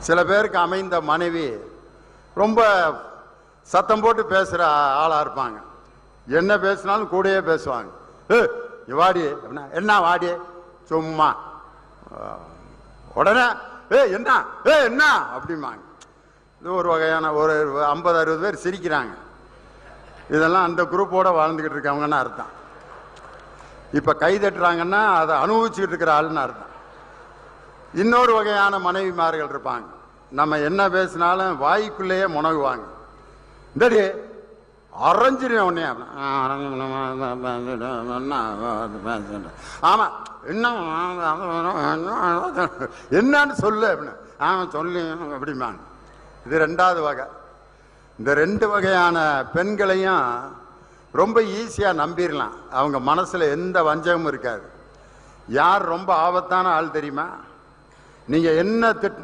சில பேருக்கு அமைந்த மனைவி ரொம்ப சத்தம் போட்டு பேசுகிற ஆளாக இருப்பாங்க. என்ன பேசினாலும் கூடயே பேசுவாங்க. வாடி அப்படின்னா என்ன வாடி சும்மா உடனே என்ன என்ன அப்படிம்பாங்க. இது ஒரு வகையான ஒரு 50-60 பேர் சிரிக்கிறாங்க. இதெல்லாம் அந்த குரூப்போட வாழ்ந்துக்கிட்டு இருக்காங்கன்னு அர்த்தம். இப்போ கை தட்டுறாங்கன்னா அதை அனுபவிச்சுக்கிட்டு இருக்கிற ஆளுன்னு அர்த்தம். இன்னொரு வகையான மனைவிமார்கள் இருப்பாங்க. நம்ம என்ன பேசினாலும் வாய்க்குள்ளேயே முனகுவாங்க. இந்தடி அரைஞ்சிருவேன் உடனே. ஆமா என்னன்னு சொல்லு அப்படின்னு. சொல்லு அப்படிம்பாங்க. இது 2வது வகை. இந்த 2 வகையான பெண்களையும் ரொம்ப ஈஸியாக நம்பிடலாம். அவங்க மனசில் எந்த வஞ்சகமும் இருக்காது. யார் ரொம்ப ஆபத்தான ஆள் தெரியுமா? நீங்கள் என்ன திட்டு